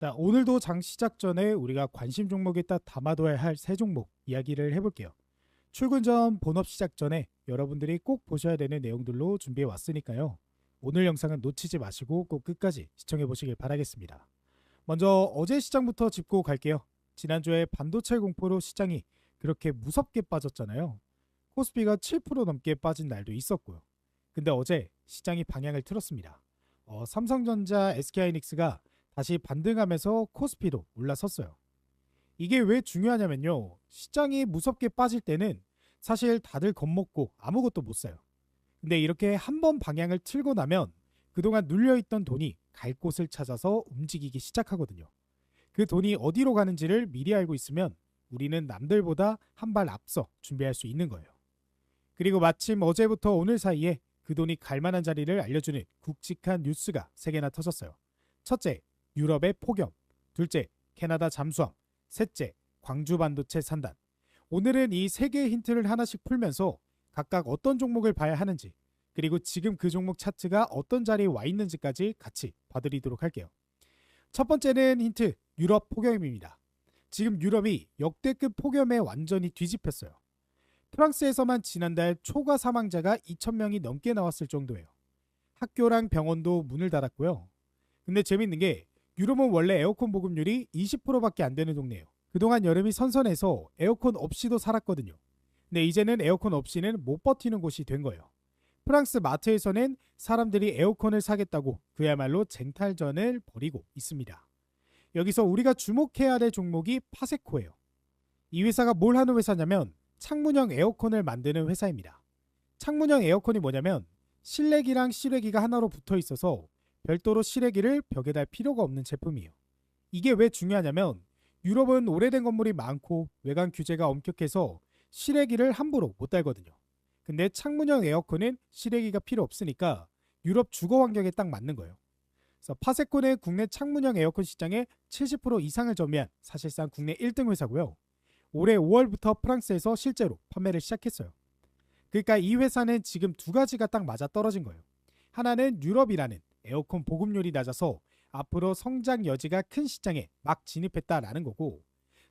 자, 오늘도 장 시작 전에 우리가 관심 종목에 딱 담아둬야 할 세 종목 이야기를 해볼게요. 출근 전 본업 시작 전에 여러분들이 꼭 보셔야 되는 내용들로 준비해 왔으니까요. 오늘 영상은 놓치지 마시고 꼭 끝까지 시청해 보시길 바라겠습니다. 먼저 어제 시장부터 짚고 갈게요. 지난주에 반도체 공포로 시장이 그렇게 무섭게 빠졌잖아요. 코스피가 7% 넘게 빠진 날도 있었고요. 근데 어제 시장이 방향을 틀었습니다. 삼성전자, SK하이닉스가 다시 반등하면서 코스피도 올라섰어요. 이게 왜 중요하냐면요. 시장이 무섭게 빠질 때는 사실 다들 겁먹고 아무것도 못 사요. 근데 이렇게 한번 방향을 틀고 나면 그동안 눌려있던 돈이 갈 곳을 찾아서 움직이기 시작하거든요. 그 돈이 어디로 가는지를 미리 알고 있으면 우리는 남들보다 한 발 앞서 준비할 수 있는 거예요. 그리고 마침 어제부터 오늘 사이에 그 돈이 갈 만한 자리를 알려주는 굵직한 뉴스가 3개나 터졌어요. 첫째, 유럽의 폭염. 둘째, 캐나다 잠수함. 셋째, 광주 반도체 산단. 오늘은 이 3개의 힌트를 하나씩 풀면서 각각 어떤 종목을 봐야 하는지, 그리고 지금 그 종목 차트가 어떤 자리에 와 있는지까지 같이 봐드리도록 할게요. 첫 번째는 힌트, 유럽 폭염입니다. 지금 유럽이 역대급 폭염에 완전히 뒤집혔어요. 프랑스에서만 지난달 초과 사망자가 2,000명이 넘게 나왔을 정도예요. 학교랑 병원도 문을 닫았고요. 근데 재밌는 게 유럽은 원래 에어컨 보급률이 20%밖에 안 되는 동네예요. 그동안 여름이 선선해서 에어컨 없이도 살았거든요. 근데 이제는 에어컨 없이는 못 버티는 곳이 된 거예요. 프랑스 마트에서는 사람들이 에어컨을 사겠다고 그야말로 쟁탈전을 벌이고 있습니다. 여기서 우리가 주목해야 될 종목이 파세코예요. 이 회사가 뭘 하는 회사냐면 창문형 에어컨을 만드는 회사입니다. 창문형 에어컨이 뭐냐면 실내기랑 실외기가 하나로 붙어 있어서 별도로 실외기를 벽에 달 필요가 없는 제품이에요. 이게 왜 중요하냐면 유럽은 오래된 건물이 많고 외관 규제가 엄격해서 실외기를 함부로 못 달거든요. 근데 창문형 에어컨은 실외기가 필요 없으니까 유럽 주거 환경에 딱 맞는 거예요. 그래서 파세코는 국내 창문형 에어컨 시장의 70% 이상을 점유한 사실상 국내 1등 회사고요. 올해 5월부터 프랑스에서 실제로 판매를 시작했어요. 그러니까 이 회사는 지금 두 가지가 딱 맞아 떨어진 거예요. 하나는 유럽이라는 에어컨 보급률이 낮아서 앞으로 성장 여지가 큰 시장에 막 진입했다라는 거고,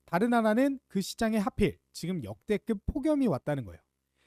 다른 하나는 그 시장에 하필 지금 역대급 폭염이 왔다는 거예요.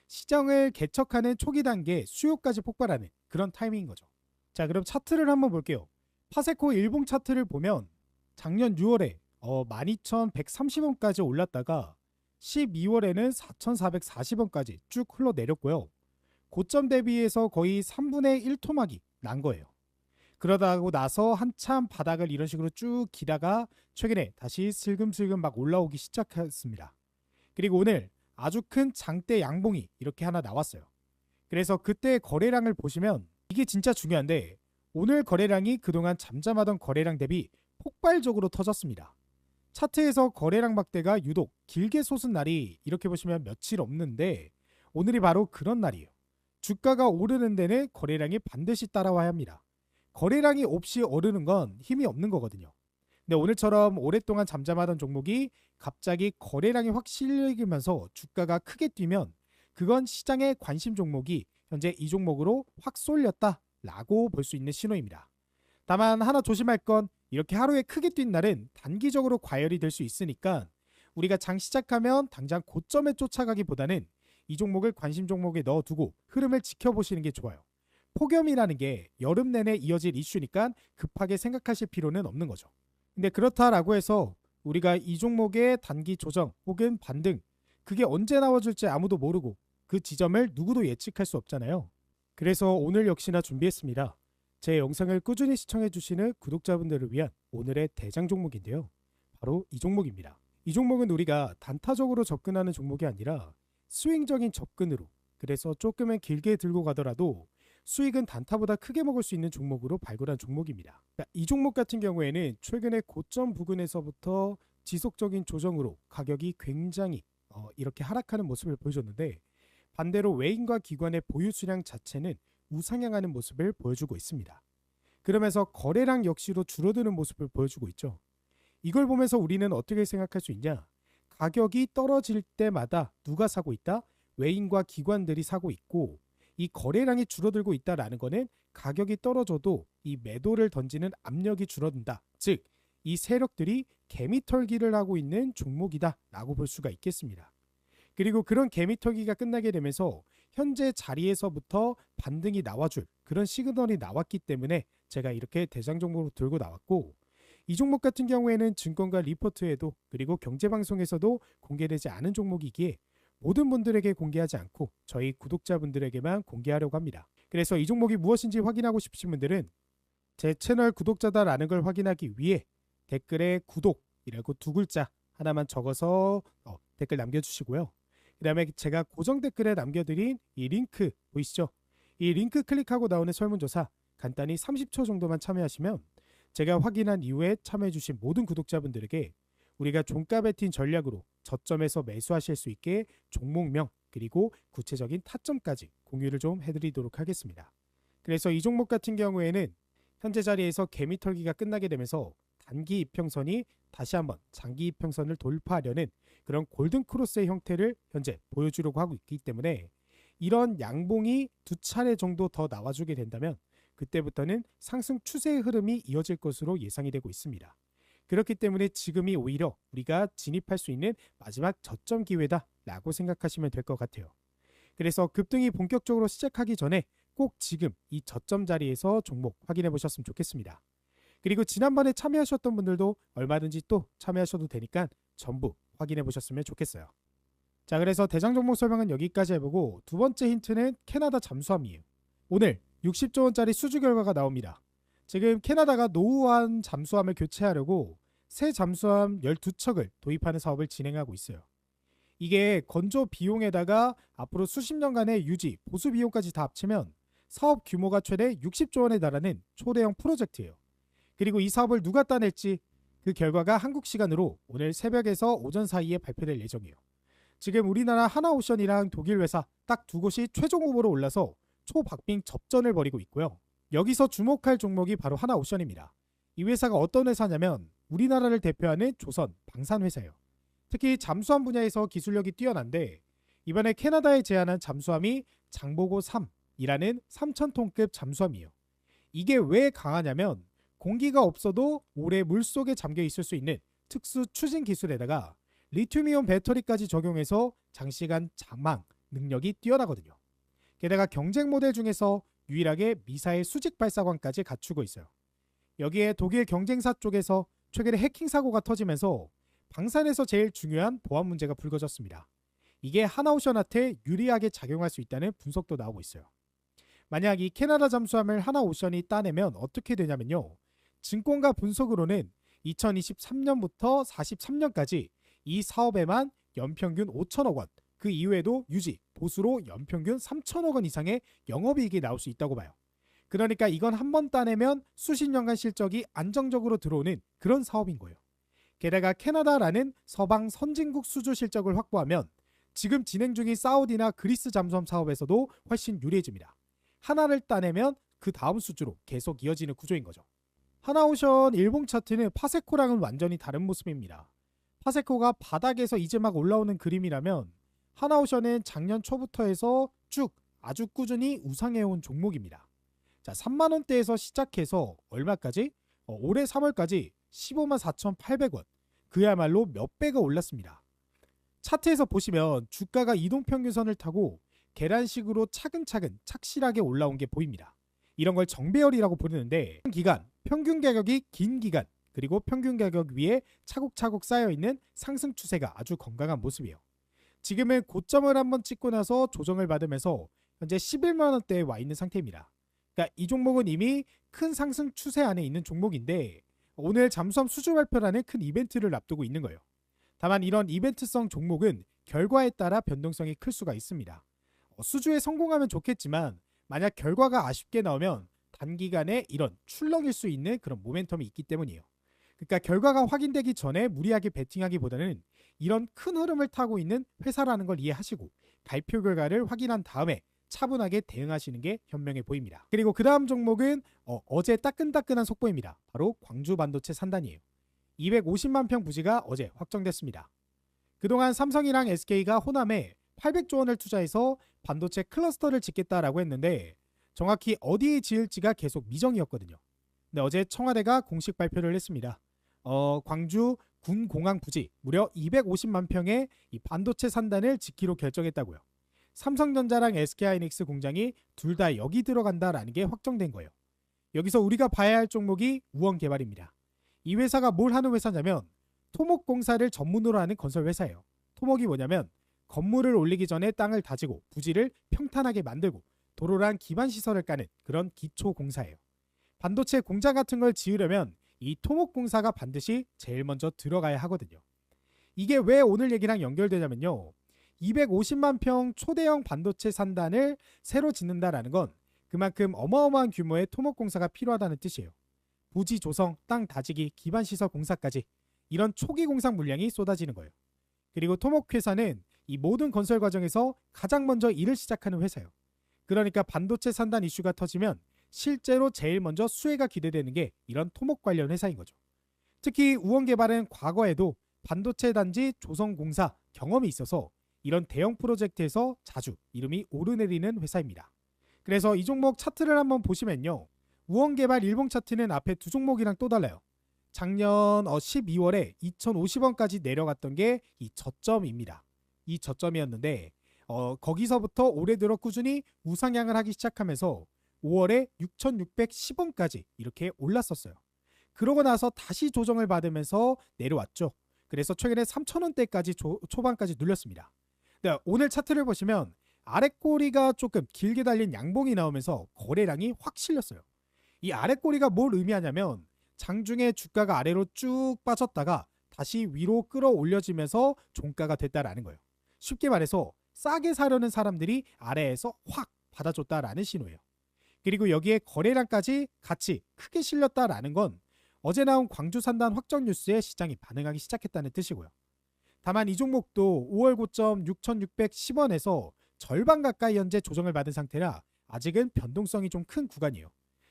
시장을 개척하는 초기 단계 수요까지 폭발하는 그런 타이밍인 거죠. 자, 그럼 차트를 한번 볼게요. 파세코 일봉 차트를 보면 작년 6월에 12,130원까지 올랐다가 12월에는 4,440원까지 쭉 흘러내렸고요. 고점 대비해서 거의 3분의 1 토막이 난 거예요. 그러다고 나서 한참 바닥을 이런 식으로 쭉 기다가 최근에 다시 슬금슬금 막 올라오기 시작했습니다. 그리고 오늘 아주 큰 장대 양봉이 이렇게 하나 나왔어요. 그래서 그때 거래량을 보시면 이게 진짜 중요한데 오늘 거래량이 그동안 잠잠하던 거래량 대비 폭발적으로 터졌습니다. 차트에서 거래량 막대가 유독 길게 솟은 날이 이렇게 보시면 며칠 없는데 오늘이 바로 그런 날이에요. 주가가 오르는 데는 거래량이 반드시 따라와야 합니다. 거래량이 없이 오르는 건 힘이 없는 거거든요. 근데 오늘처럼 오랫동안 잠잠하던 종목이 갑자기 거래량이 확 실리면서 주가가 크게 뛰면 그건 시장의 관심 종목이 현재 이 종목으로 확 쏠렸다라고 볼 수 있는 신호입니다. 다만 하나 조심할 건 이렇게 하루에 크게 뛴 날은 단기적으로 과열이 될 수 있으니까 우리가 장 시작하면 당장 고점에 쫓아가기보다는 이 종목을 관심 종목에 넣어두고 흐름을 지켜보시는 게 좋아요. 폭염이라는 게 여름 내내 이어질 이슈니까 급하게 생각하실 필요는 없는 거죠. 근데 그렇다라고 해서 우리가 이 종목의 단기 조정 혹은 반등 그게 언제 나와줄지 아무도 모르고 그 지점을 누구도 예측할 수 없잖아요. 그래서 오늘 역시나 준비했습니다. 제 영상을 꾸준히 시청해주시는 구독자분들을 위한 오늘의 대장 종목인데요. 바로 이 종목입니다. 이 종목은 우리가 단타적으로 접근하는 종목이 아니라 스윙적인 접근으로, 그래서 조금은 길게 들고 가더라도 수익은 단타보다 크게 먹을 수 있는 종목으로 발굴한 종목입니다. 이 종목 같은 경우에는 최근에 고점 부근에서부터 지속적인 조정으로 가격이 굉장히 이렇게 하락하는 모습을 보여줬는데 반대로 외인과 기관의 보유 수량 자체는 우상향하는 모습을 보여주고 있습니다. 그러면서 거래량 역시도 줄어드는 모습을 보여주고 있죠. 이걸 보면서 우리는 어떻게 생각할 수 있냐? 가격이 떨어질 때마다 누가 사고 있다? 외인과 기관들이 사고 있고 이 거래량이 줄어들고 있다라는 거는 가격이 떨어져도 이 매도를 던지는 압력이 줄어든다. 즉 이 세력들이 개미털기를 하고 있는 종목이다라고 볼 수가 있겠습니다. 그리고 그런 개미털기가 끝나게 되면서 현재 자리에서부터 반등이 나와줄 그런 시그널이 나왔기 때문에 제가 이렇게 대장 종목으로 들고 나왔고, 이 종목 같은 경우에는 증권가 리포트에도 그리고 경제방송에서도 공개되지 않은 종목이기에 모든 분들에게 공개하지 않고 저희 구독자분들에게만 공개하려고 합니다. 그래서 이 종목이 무엇인지 확인하고 싶으신 분들은 제 채널 구독자다라는 걸 확인하기 위해 댓글에 구독이라고 두 글자 하나만 적어서 댓글 남겨주시고요. 그 다음에 제가 고정 댓글에 남겨드린 이 링크 보이시죠? 이 링크 클릭하고 나오는 설문조사 간단히 30초 정도만 참여하시면 제가 확인한 이후에 참여해주신 모든 구독자분들에게 우리가 종가 베팅 전략으로 저점에서 매수하실 수 있게 종목명 그리고 구체적인 타점까지 공유를 좀 해드리도록 하겠습니다. 그래서 이 종목 같은 경우에는 현재 자리에서 개미털기가 끝나게 되면서 단기 이평선이 다시 한번 장기 이평선을 돌파하려는 그런 골든 크로스의 형태를 현재 보여주려고 하고 있기 때문에 이런 양봉이 두 차례 정도 더 나와주게 된다면 그때부터는 상승 추세의 흐름이 이어질 것으로 예상이 되고 있습니다. 그렇기 때문에 지금이 오히려 우리가 진입할 수 있는 마지막 저점 기회다라고 생각하시면 될 것 같아요. 그래서 급등이 본격적으로 시작하기 전에 꼭 지금 이 저점 자리에서 종목 확인해 보셨으면 좋겠습니다. 그리고 지난번에 참여하셨던 분들도 얼마든지 또 참여하셔도 되니까 전부 확인해 보셨으면 좋겠어요. 자, 그래서 대장 종목 설명은 여기까지 해보고 두 번째 힌트는 캐나다 잠수함이에요. 오늘 60조 원짜리 수주 결과가 나옵니다. 지금 캐나다가 노후한 잠수함을 교체하려고 새 잠수함 12척을 도입하는 사업을 진행하고 있어요. 이게 건조 비용에다가 앞으로 수십 년간의 유지, 보수 비용까지 다 합치면 사업 규모가 최대 60조 원에 달하는 초대형 프로젝트예요. 그리고 이 사업을 누가 따낼지 그 결과가 한국 시간으로 오늘 새벽에서 오전 사이에 발표될 예정이에요. 지금 우리나라 하나오션이랑 독일 회사 딱 두 곳이 최종 후보로 올라서 초박빙 접전을 벌이고 있고요. 여기서 주목할 종목이 바로 하나오션입니다. 이 회사가 어떤 회사냐면 우리나라를 대표하는 조선 방산회사예요. 특히 잠수함 분야에서 기술력이 뛰어난데 이번에 캐나다에 제안한 잠수함이 장보고 3이라는 3,000톤급 잠수함이에요. 이게 왜 강하냐면 공기가 없어도 오래 물속에 잠겨 있을 수 있는 특수 추진 기술에다가 리튬이온 배터리까지 적용해서 장시간 잠항 능력이 뛰어나거든요. 게다가 경쟁 모델 중에서 유일하게 미사일 수직 발사관까지 갖추고 있어요. 여기에 독일 경쟁사 쪽에서 최근에 해킹 사고가 터지면서 방산에서 제일 중요한 보안 문제가 불거졌습니다. 이게 하나오션한테 유리하게 작용할 수 있다는 분석도 나오고 있어요. 만약 이 캐나다 잠수함을 하나오션이 따내면 어떻게 되냐면요. 증권가 분석으로는 2023년부터 43년까지 이 사업에만 연평균 5천억 원, 그 이후에도 유지, 보수로 연평균 3천억 원 이상의 영업이익이 나올 수 있다고 봐요. 그러니까 이건 한 번 따내면 수십 년간 실적이 안정적으로 들어오는 그런 사업인 거예요. 게다가 캐나다라는 서방 선진국 수주 실적을 확보하면 지금 진행 중인 사우디나 그리스 잠수함 사업에서도 훨씬 유리해집니다. 하나를 따내면 그 다음 수주로 계속 이어지는 구조인 거죠. 하나오션 일봉 차트는 파세코랑은 완전히 다른 모습입니다. 파세코가 바닥에서 이제 막 올라오는 그림이라면 하나오션은 작년 초부터 해서 쭉 아주 꾸준히 우상해온 종목입니다. 자, 3만원대에서 시작해서 얼마까지? 올해 3월까지 15만 4,800원. 그야말로 몇 배가 올랐습니다. 차트에서 보시면 주가가 이동평균선을 타고 계란식으로 차근차근 착실하게 올라온 게 보입니다. 이런 걸 정배열이라고 부르는데 기간, 평균 가격이 긴 기간, 그리고 평균 가격 위에 차곡차곡 쌓여있는 상승 추세가 아주 건강한 모습이에요. 지금은 고점을 한번 찍고 나서 조정을 받으면서 현재 11만원대에 와 있는 상태입니다. 그러니까 이 종목은 이미 큰 상승 추세 안에 있는 종목인데 오늘 잠수함 수주 발표라는 큰 이벤트를 앞두고 있는 거예요. 다만 이런 이벤트성 종목은 결과에 따라 변동성이 클 수가 있습니다. 수주에 성공하면 좋겠지만 만약 결과가 아쉽게 나오면 단기간에 이런 출렁일 수 있는 그런 모멘텀이 있기 때문이에요. 그러니까 결과가 확인되기 전에 무리하게 베팅하기보다는 이런 큰 흐름을 타고 있는 회사라는 걸 이해하시고 발표 결과를 확인한 다음에 차분하게 대응하시는 게 현명해 보입니다. 그리고 그 다음 종목은 어제 따끈따끈한 속보입니다. 바로 광주 반도체 산단이에요. 250만 평 부지가 어제 확정됐습니다. 그동안 삼성이랑 SK가 호남에 800조 원을 투자해서 반도체 클러스터를 짓겠다라고 했는데 정확히 어디에 지을지가 계속 미정이었거든요. 근데 어제 청와대가 공식 발표를 했습니다. 광주 군공항 부지 무려 250만 평의 이 반도체 산단을 짓기로 결정했다고요. 삼성전자랑 SK하이닉스 공장이 둘 다 여기 들어간다라는 게 확정된 거예요. 여기서 우리가 봐야 할 종목이 우원개발입니다. 이 회사가 뭘 하는 회사냐면 토목공사를 전문으로 하는 건설 회사예요. 토목이 뭐냐면 건물을 올리기 전에 땅을 다지고 부지를 평탄하게 만들고 도로랑 기반 시설을 까는 그런 기초 공사예요. 반도체 공장 같은 걸 지으려면 이 토목공사가 반드시 제일 먼저 들어가야 하거든요. 이게 왜 오늘 얘기랑 연결되냐면요. 250만 평 초대형 반도체 산단을 새로 짓는다라는 건 그만큼 어마어마한 규모의 토목공사가 필요하다는 뜻이에요. 부지 조성, 땅 다지기, 기반 시설 공사까지 이런 초기 공사 물량이 쏟아지는 거예요. 그리고 토목회사는 이 모든 건설 과정에서 가장 먼저 일을 시작하는 회사예요. 그러니까 반도체 산단 이슈가 터지면 실제로 제일 먼저 수혜가 기대되는 게 이런 토목 관련 회사인 거죠. 특히 우원개발은 과거에도 반도체 단지 조성공사 경험이 있어서 이런 대형 프로젝트에서 자주 이름이 오르내리는 회사입니다. 그래서 이 종목 차트를 한번 보시면요. 우원개발 일봉 차트는 앞에 두 종목이랑 또 달라요. 작년 12월에 2,050원까지 내려갔던 게 이 저점입니다. 이 저점이었는데 거기서부터 올해 들어 꾸준히 우상향을 하기 시작하면서 5월에 6,610원까지 이렇게 올랐었어요. 그러고 나서 다시 조정을 받으면서 내려왔죠. 그래서 최근에 3,000원대까지 초반까지 눌렸습니다. 네, 오늘 차트를 보시면 아랫꼬리가 조금 길게 달린 양봉이 나오면서 거래량이 확 실렸어요. 이 아랫꼬리가 뭘 의미하냐면 장중에 주가가 아래로 쭉 빠졌다가 다시 위로 끌어올려지면서 종가가 됐다라는 거예요. 쉽게 말해서 싸게 사려는 사람들이 아래에서 확 받아줬다라는 신호예요. 그리고 여기에 거래량까지 같이 크게 실렸다라는 건 어제 나온 광주 산단 확정 뉴스에 시장이 반응하기 시작했다는 뜻이고요. 다만 이 종목도 5월 고점 6,610원에서 절반 가까이 현재 조정을 받은 상태라 아직은 변동성이 좀 큰 구간이에요.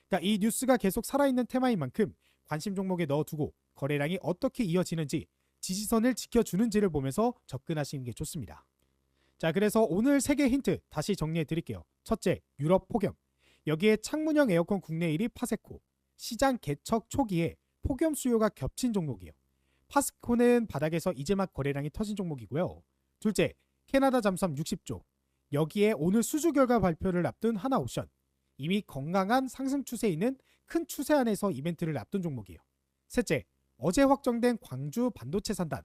그러니까 이 뉴스가 계속 살아있는 테마인 만큼 관심 종목에 넣어두고 거래량이 어떻게 이어지는지 지지선을 지켜주는지를 보면서 접근하시는 게 좋습니다. 자, 그래서 오늘 3개 힌트 다시 정리해 드릴게요. 첫째, 유럽 폭염. 여기에 창문형 에어컨 국내 1위 파세코. 시장 개척 초기에 폭염 수요가 겹친 종목이에요. 파스코는 바닥에서 이제 막 거래량이 터진 종목이고요. 둘째, 캐나다 잠수함 60조. 여기에 오늘 수주 결과 발표를 앞둔 하나옵션. 이미 건강한 상승 추세에 있는 큰 추세 안에서 이벤트를 앞둔 종목이에요. 셋째, 어제 확정된 광주 반도체 산단.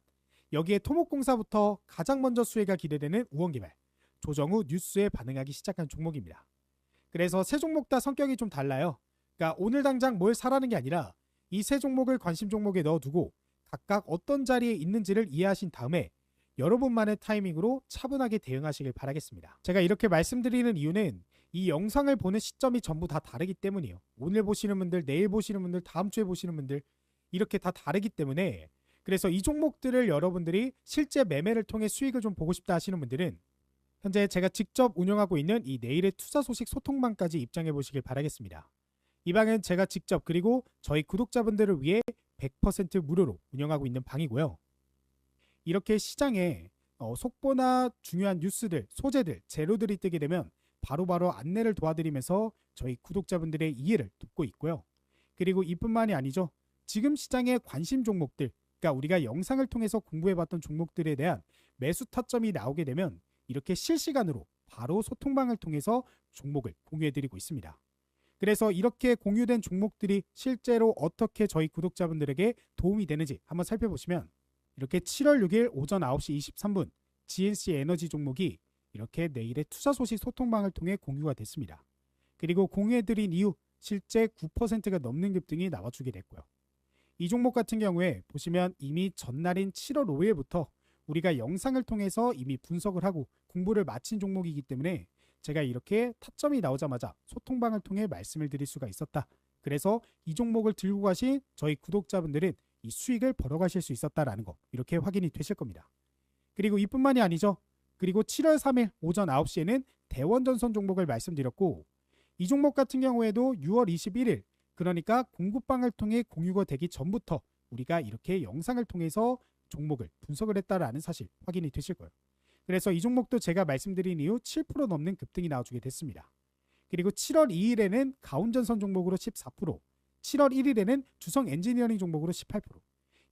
여기에 토목공사부터 가장 먼저 수혜가 기대되는 우원개발. 조정 후 뉴스에 반응하기 시작한 종목입니다. 그래서 세 종목 다 성격이 좀 달라요. 그러니까 오늘 당장 뭘 사라는 게 아니라 이 세 종목을 관심 종목에 넣어두고 각각 어떤 자리에 있는지를 이해하신 다음에 여러분만의 타이밍으로 차분하게 대응하시길 바라겠습니다. 제가 이렇게 말씀드리는 이유는 이 영상을 보는 시점이 전부 다 다르기 때문이에요. 오늘 보시는 분들, 내일 보시는 분들, 다음 주에 보시는 분들 이렇게 다 다르기 때문에 그래서 이 종목들을 여러분들이 실제 매매를 통해 수익을 좀 보고 싶다 하시는 분들은 현재 제가 직접 운영하고 있는 이 내일의 투자 소식 소통방까지 입장해 보시길 바라겠습니다. 이 방은 제가 직접 그리고 저희 구독자분들을 위해 100% 무료로 운영하고 있는 방이고요. 이렇게 시장에 속보나 중요한 뉴스들, 소재들, 재료들이 뜨게 되면 바로바로 안내를 도와드리면서 저희 구독자분들의 이해를 돕고 있고요. 그리고 이뿐만이 아니죠. 지금 시장의 관심 종목들, 그러니까 우리가 영상을 통해서 공부해봤던 종목들에 대한 매수 타점이 나오게 되면 이렇게 실시간으로 바로 소통방을 통해서 종목을 공유해드리고 있습니다. 그래서 이렇게 공유된 종목들이 실제로 어떻게 저희 구독자분들에게 도움이 되는지 한번 살펴보시면 이렇게 7월 6일 오전 9시 23분 GNC 에너지 종목이 이렇게 내일의 투자 소식 소통방을 통해 공유가 됐습니다. 그리고 공유해드린 이후 실제 9%가 넘는 급등이 나와주게 됐고요. 이 종목 같은 경우에 보시면 이미 전날인 7월 5일부터 우리가 영상을 통해서 이미 분석을 하고 공부를 마친 종목이기 때문에 제가 이렇게 타점이 나오자마자 소통방을 통해 말씀을 드릴 수가 있었다. 그래서 이 종목을 들고 가신 저희 구독자분들은 이 수익을 벌어가실 수 있었다라는 거 이렇게 확인이 되실 겁니다. 그리고 이뿐만이 아니죠. 그리고 7월 3일 오전 9시에는 대원전선 종목을 말씀드렸고 이 종목 같은 경우에도 6월 21일 그러니까 공급방을 통해 공유가 되기 전부터 우리가 이렇게 영상을 통해서 종목을 분석을 했다라는 사실 확인이 되실 거예요. 그래서 이 종목도 제가 말씀드린 이후 7% 넘는 급등이 나와주게 됐습니다. 그리고 7월 2일에는 가온전선 종목으로 14%, 7월 1일에는 주성 엔지니어링 종목으로 18%.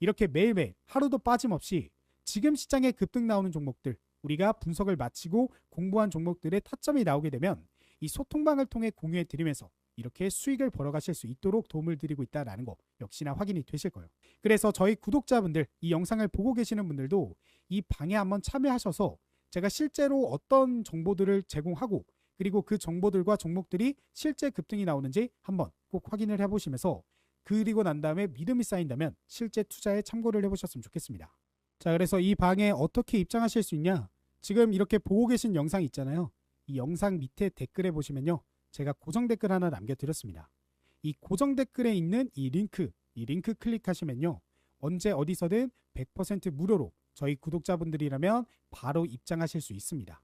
이렇게 매일매일 하루도 빠짐없이 지금 시장에 급등 나오는 종목들, 우리가 분석을 마치고 공부한 종목들의 타점이 나오게 되면 이 소통방을 통해 공유해 드리면서 이렇게 수익을 벌어가실 수 있도록 도움을 드리고 있다는 거 역시나 확인이 되실 거예요. 그래서 저희 구독자분들, 이 영상을 보고 계시는 분들도 이 방에 한번 참여하셔서 제가 실제로 어떤 정보들을 제공하고 그리고 그 정보들과 종목들이 실제 급등이 나오는지 한번 꼭 확인을 해보시면서 그리고 난 다음에 믿음이 쌓인다면 실제 투자에 참고를 해보셨으면 좋겠습니다. 자, 그래서 이 방에 어떻게 입장하실 수 있냐? 지금 이렇게 보고 계신 영상 있잖아요. 이 영상 밑에 댓글에 보시면요, 제가 고정 댓글 하나 남겨드렸습니다. 이 고정 댓글에 있는 이 링크 클릭하시면요, 언제 어디서든 100% 무료로 저희 구독자분들이라면 바로 입장하실 수 있습니다.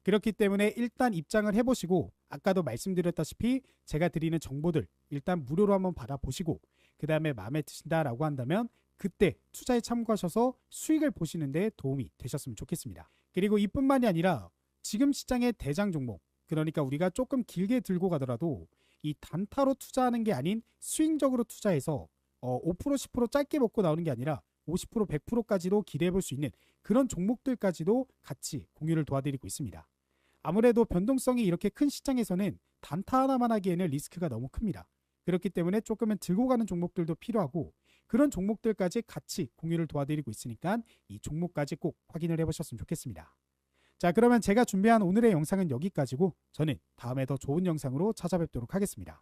그렇기 때문에 일단 입장을 해보시고 아까도 말씀드렸다시피 제가 드리는 정보들 일단 무료로 한번 받아보시고 그 다음에 마음에 드신다라고 한다면 그때 투자에 참고하셔서 수익을 보시는 데 도움이 되셨으면 좋겠습니다. 그리고 이뿐만이 아니라 지금 시장의 대장 종목, 그러니까 우리가 조금 길게 들고 가더라도 이 단타로 투자하는 게 아닌 스윙적으로 투자해서 5% 10% 짧게 먹고 나오는 게 아니라 50% 100%까지도 기대해 볼 수 있는 그런 종목들까지도 같이 공유를 도와드리고 있습니다. 아무래도 변동성이 이렇게 큰 시장에서는 단타 하나만 하기에는 리스크가 너무 큽니다. 그렇기 때문에 조금은 들고 가는 종목들도 필요하고 그런 종목들까지 같이 공유를 도와드리고 있으니까 이 종목까지 꼭 확인을 해보셨으면 좋겠습니다. 자, 그러면 제가 준비한 오늘의 영상은 여기까지고 저는 다음에 더 좋은 영상으로 찾아뵙도록 하겠습니다.